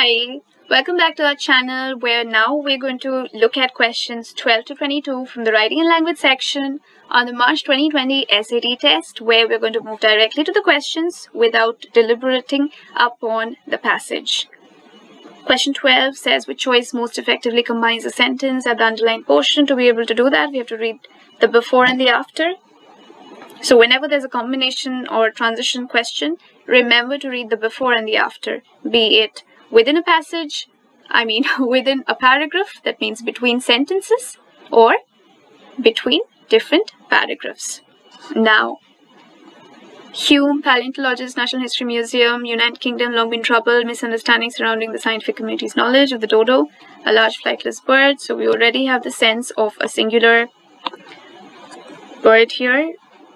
Hi, welcome back to our channel where now we're going to look at questions 12 to 22 from the writing and language section on the March 2020 SAT test, where we're going to move directly to the questions without deliberating upon the passage. Question 12 says, which choice most effectively combines a sentence at the underlined portion? To be able to do that, we have to read the before and the after. So whenever there's a combination or transition question, remember to read the before and the after, be it within a passage, within a paragraph, that means between sentences, or between different paragraphs. Now, Hume, paleontologist, National History Museum, United Kingdom, long been trouble, misunderstanding surrounding the scientific community's knowledge of the dodo, a large flightless bird. So we already have the sense of a singular bird here.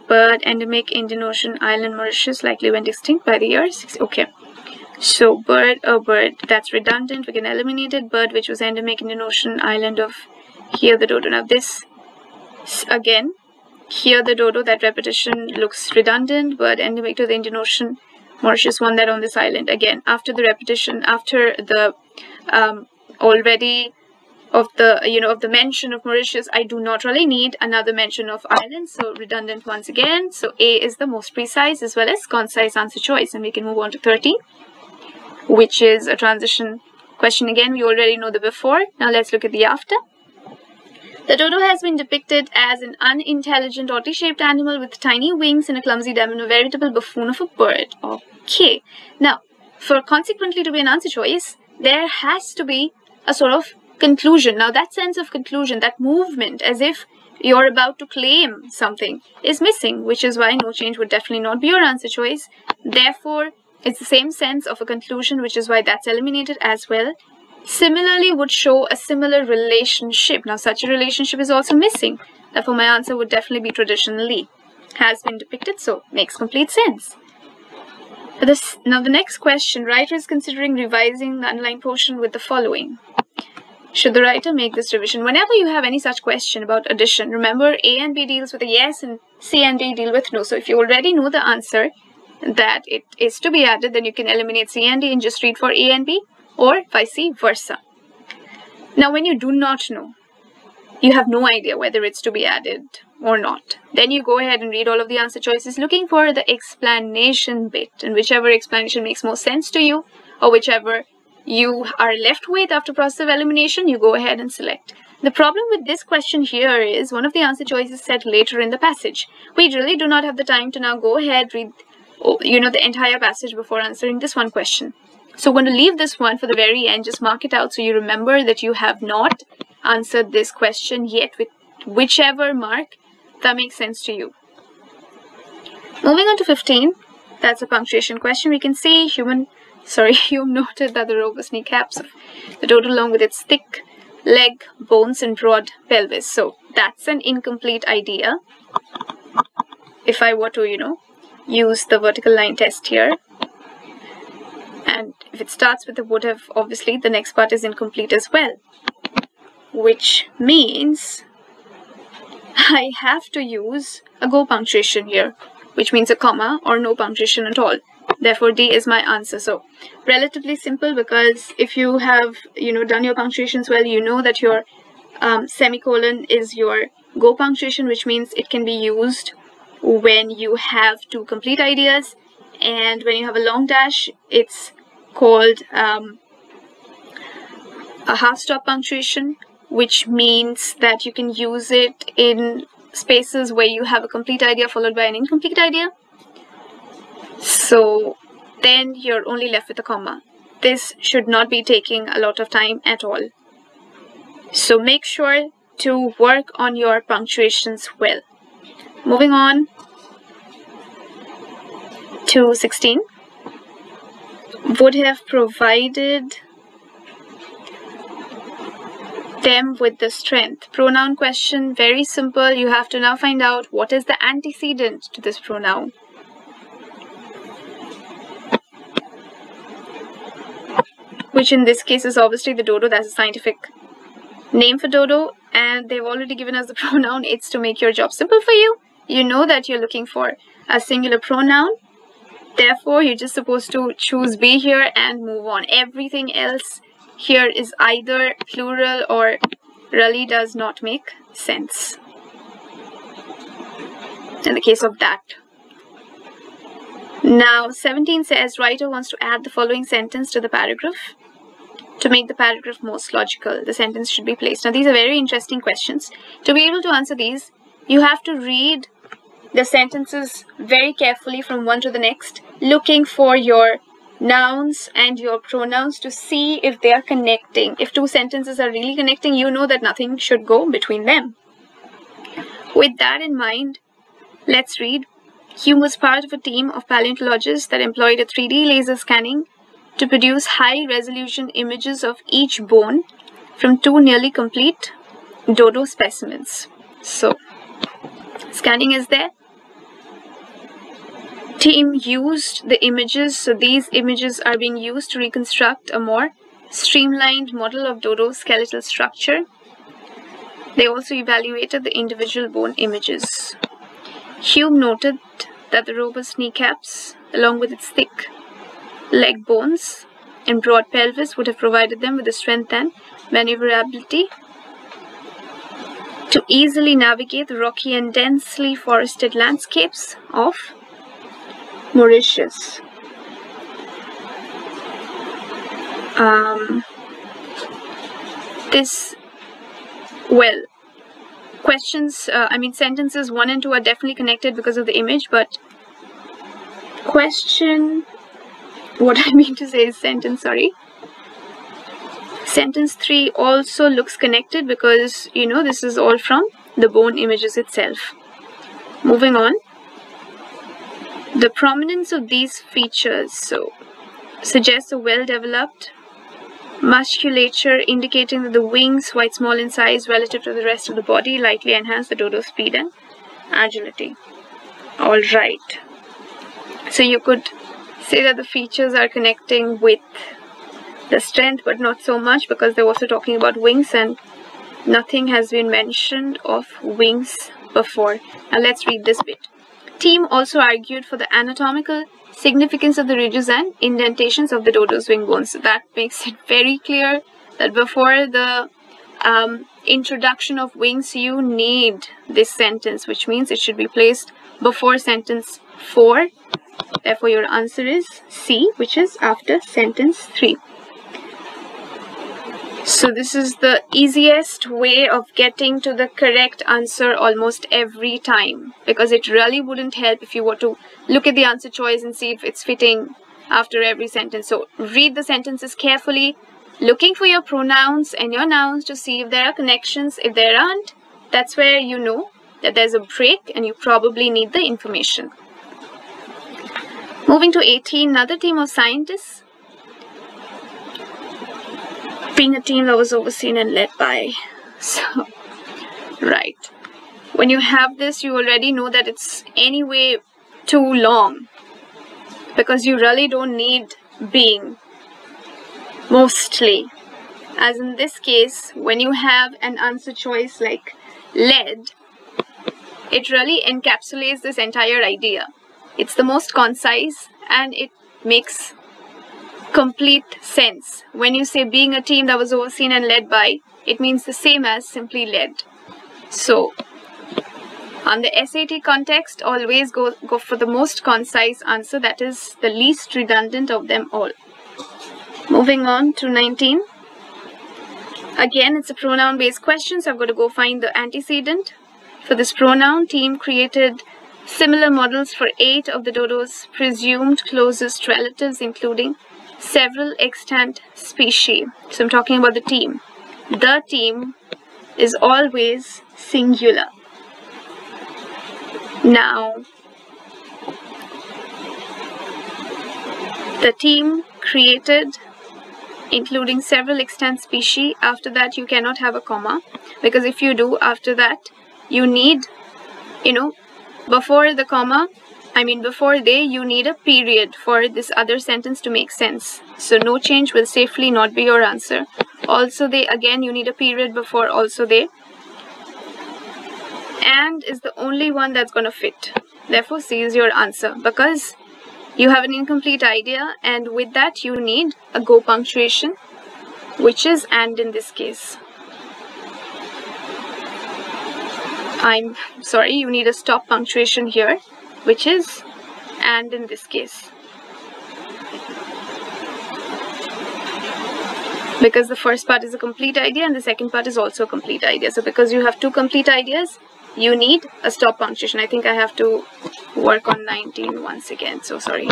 Bird endemic Indian Ocean island Mauritius, likely went extinct by the year 60. Okay. So bird, a bird, that's redundant. We can eliminate it. Bird which was endemic Indian Ocean island of here the dodo. Now this again, here the dodo, that repetition looks redundant. Bird endemic to the Indian Ocean, Mauritius, one that on this island. Again, after the repetition, after the already of the mention of Mauritius, I do not really need another mention of islands, so redundant once again. So A is the most precise as well as concise answer choice, and we can move on to 13, which is a transition question. Again, we already know the before. Now let's look at the after. The dodo has been depicted as an unintelligent, oddly-shaped animal with tiny wings and a clumsy dam and a veritable buffoon of a bird. Okay. Now, for consequently to be an answer choice, there has to be a sort of conclusion. Now that sense of conclusion, that movement as if you're about to claim something, is missing, which is why no change would definitely not be your answer choice. Therefore, it's the same sense of a conclusion, which is why that's eliminated as well. Similarly would show a similar relationship. Now such a relationship is also missing. Therefore my answer would definitely be traditionally. Has been depicted, so makes complete sense. Now the next question, writer is considering revising the underlined portion with the following. Should the writer make this revision? Whenever you have any such question about addition, remember A and B deals with a yes and C and D deal with no. So if you already know the answer that it is to be added, then you can eliminate C and D and just read for A and B, or vice versa. Now when you do not know, you have no idea whether it's to be added or not, then you go ahead and read all of the answer choices looking for the explanation bit, and whichever explanation makes more sense to you, or whichever you are left with after process of elimination, you go ahead and select. The problem with this question here is one of the answer choices said later in the passage. We really do not have the time to now go ahead, read the entire passage before answering this one question. So I'm going to leave this one for the very end. Just mark it out so you remember that you have not answered this question yet with whichever mark that makes sense to you. Moving on to 15, that's a punctuation question. We can see Hume noted that the robust kneecaps of the dodo along with its thick leg bones and broad pelvis. So that's an incomplete idea. If I were to, use the vertical line test here, and if it starts with a would have, obviously the next part is incomplete as well, which means I have to use a go punctuation here, which means a comma or no punctuation at all. Therefore, D is my answer. So, relatively simple, because if you have, done your punctuations well, you know that your semicolon is your go punctuation, which means it can be used when you have two complete ideas, and when you have a long dash, it's called a half stop punctuation, which means that you can use it in spaces where you have a complete idea followed by an incomplete idea. So then you're only left with a comma. This should not be taking a lot of time at all. So make sure to work on your punctuations well. Moving on to 16. Would have provided them with the strength. Pronoun question, very simple. You have to now find out what is the antecedent to this pronoun. Which in this case is obviously the dodo. That's a scientific name for dodo, and they've already given us the pronoun. It's to make your job simple for you. You know that you're looking for a singular pronoun Therefore, you're just supposed to choose B here and move on. Everything else here is either plural or really does not make sense in the case of that. Now, 17 says, writer wants to add the following sentence to the paragraph. To make the paragraph most logical, the sentence should be placed. Now, these are very interesting questions. To be able to answer these, you have to read the sentences very carefully from one to the next, looking for your nouns and your pronouns to see if they are connecting. If two sentences are really connecting, you know that nothing should go between them. With that in mind, let's read. Hume was part of a team of paleontologists that employed a 3D laser scanning to produce high-resolution images of each bone from 2 nearly complete dodo specimens. So, scanning is there. Team used the images, so these images are being used to reconstruct a more streamlined model of dodo skeletal structure. They also evaluated the individual bone images. Hume noted that the robust kneecaps, along with its thick leg bones and broad pelvis, would have provided them with the strength and maneuverability to easily navigate the rocky and densely forested landscapes of Mauritius. Sentences 1 and 2 are definitely connected because of the image, but Sentence 3 also looks connected because, this is all from the bone images itself. Moving on. The prominence of these features suggests a well-developed musculature, indicating that the wings, while small in size relative to the rest of the body, likely enhance the dodo's speed and agility. Alright. So you could say that the features are connecting with the strength, but not so much because they're also talking about wings and nothing has been mentioned of wings before. Now let's read this bit. Team also argued for the anatomical significance of the ridges and indentations of the dodo's wing bones. So that makes it very clear that before the introduction of wings, you need this sentence, which means it should be placed before sentence 4. Therefore, your answer is C, which is after sentence 3. So this is the easiest way of getting to the correct answer almost every time, because it really wouldn't help if you were to look at the answer choice and see if it's fitting after every sentence. So read the sentences carefully, looking for your pronouns and your nouns to see if there are connections. If there aren't, that's where you know that there's a break and you probably need the information. Moving to 18, another team of scientists. Being a team that was overseen and led by. So, right. When you have this, you already know that it's anyway too long, because you really don't need being, mostly. As in this case, when you have an answer choice like led, it really encapsulates this entire idea. It's the most concise and it makes complete sense. When you say being a team that was overseen and led by, it means the same as simply led. So, on the SAT context, always go for the most concise answer, that is the least redundant of them all. Moving on to 19. Again, it's a pronoun-based question, so I've got to go find the antecedent. For this pronoun, team created similar models for 8 of the dodo's presumed closest relatives, including several extant species. So I'm talking about the team. The team is always singular. Now, the team created, including several extant species. After that, you cannot have a comma, because if you do, after that, you need, before the comma, before they, you need a period for this other sentence to make sense. So no change will safely not be your answer. Also they, again, you need a period before also they. And is the only one that's going to fit. Therefore, C is your answer, because you have an incomplete idea, and with that you need a go punctuation, which is and in this case. I'm sorry, you need a stop punctuation here, which is and in this case. Because the first part is a complete idea and the second part is also a complete idea. So because you have two complete ideas, you need a stop punctuation. I think I have to work on 19 once again, so sorry.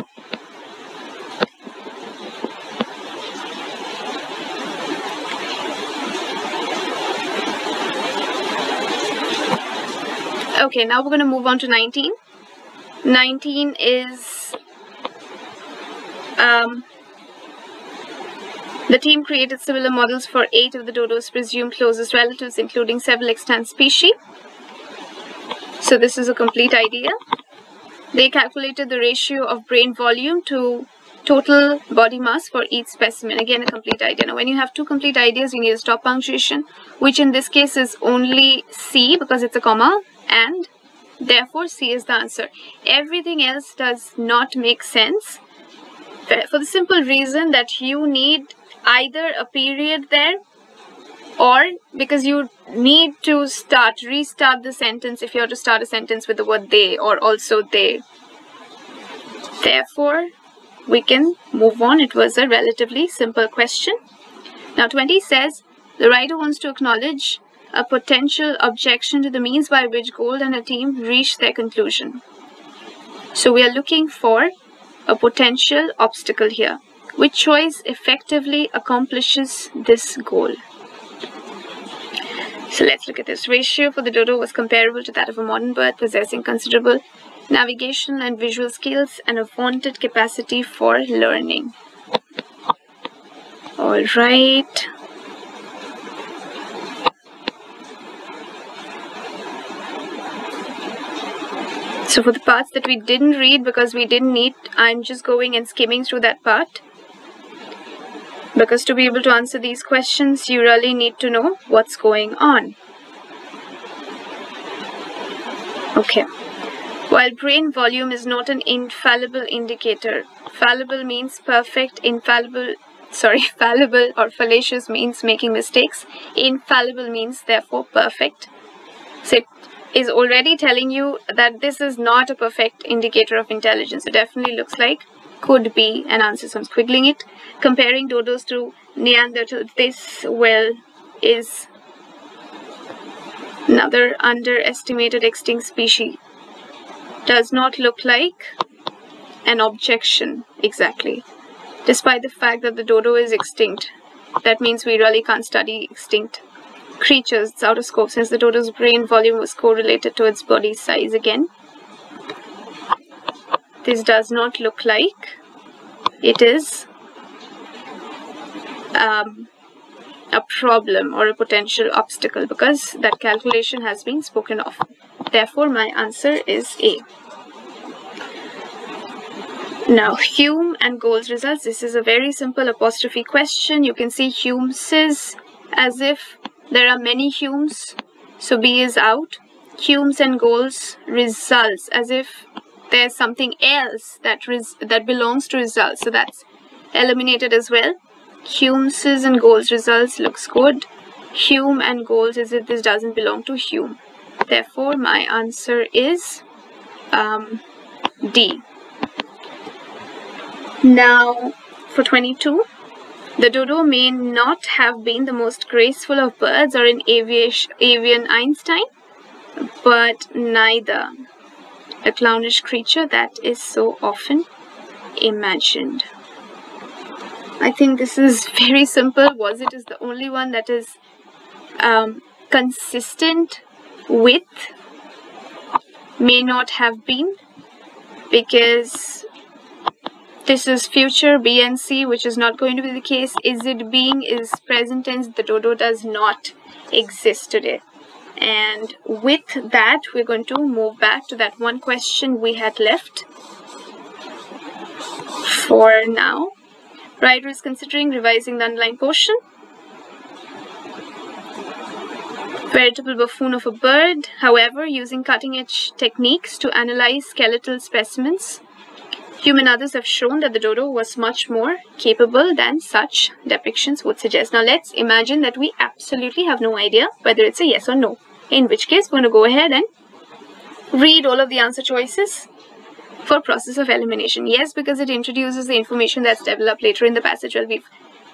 Okay, now we're going to move on to 19. 19 is the team created similar models for 8 of the Dodos' presumed closest relatives, including several extant species. So this is a complete idea. They calculated the ratio of brain volume to total body mass for each specimen. Again, a complete idea. Now, when you have two complete ideas, you need a stop punctuation, which in this case is only C because it's a comma, and therefore C is the answer. Everything else does not make sense for the simple reason that you need either a period there, or because you need to restart the sentence if you have to start a sentence with the word they or also they. Therefore, we can move on. It was a relatively simple question. Now 20 says, the writer wants to acknowledge a potential objection to the means by which Gold and her team reached their conclusion. So we are looking for a potential obstacle here. Which choice effectively accomplishes this goal? So let's look at this. Ratio for the dodo was comparable to that of a modern bird, possessing considerable navigation and visual skills and a vaunted capacity for learning. All right. So for the parts that we didn't read because we didn't need, I'm just going and skimming through that part. Because to be able to answer these questions, you really need to know what's going on. Okay. While brain volume is not an infallible indicator, fallible means perfect, fallible or fallacious means making mistakes, infallible means therefore perfect. So it is already telling you that this is not a perfect indicator of intelligence. It definitely looks like could be an answer, so I'm squiggling it. Comparing Dodos to Neanderthals, this, well, is another underestimated extinct species. Does not look like an objection exactly. Despite the fact that the dodo is extinct, that means we really can't study extinct creatures. It's out of scope since the dodo's brain volume was correlated to its body size again. This does not look like it is a problem or a potential obstacle because that calculation has been spoken of. Therefore, my answer is A. Now, Hume and Gould's results. This is a very simple apostrophe question. You can see Hume says as if there are many Humes, so B is out. Hume's and Gould's results as if there's something else that belongs to results, so that's eliminated as well. Hume's and Gould's results looks good. Hume and Gould's as if this doesn't belong to Hume. Therefore, my answer is D. Now, for 22, the dodo may not have been the most graceful of birds or an avian Einstein, but neither a clownish creature that is so often imagined. I think this is very simple. Was it is the only one that is consistent with may not have been, because this is future B and C, which is not going to be the case. Is it being is present tense. The dodo does not exist today. And with that, we're going to move back to that one question we had left for now. Writer is considering revising the underlying portion. Veritable buffoon of a bird, however, using cutting-edge techniques to analyze skeletal specimens. Human others have shown that the dodo was much more capable than such depictions would suggest. Now let's imagine that we absolutely have no idea whether it's a yes or no. In which case, we're going to go ahead and read all of the answer choices for process of elimination. Yes, because it introduces the information that's developed later in the passage. Well, we've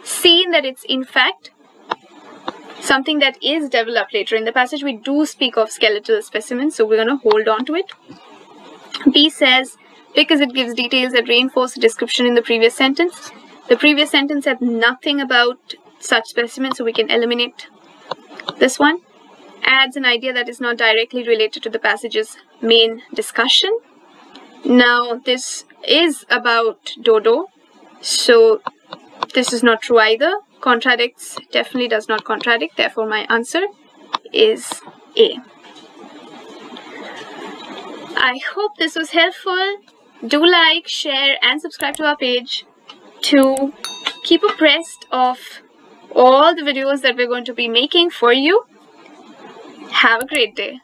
seen that it's in fact something that is developed later in the passage. We do speak of skeletal specimens, so we're going to hold on to it. B says, because it gives details that reinforce the description in the previous sentence. The previous sentence said nothing about such specimens, so we can eliminate this one. Adds an idea that is not directly related to the passage's main discussion. Now, this is about dodo, so this is not true either. Contradicts, definitely does not contradict, therefore my answer is A. I hope this was helpful. Do like, share and subscribe to our page to keep abreast of all the videos that we're going to be making for you. Have a great day.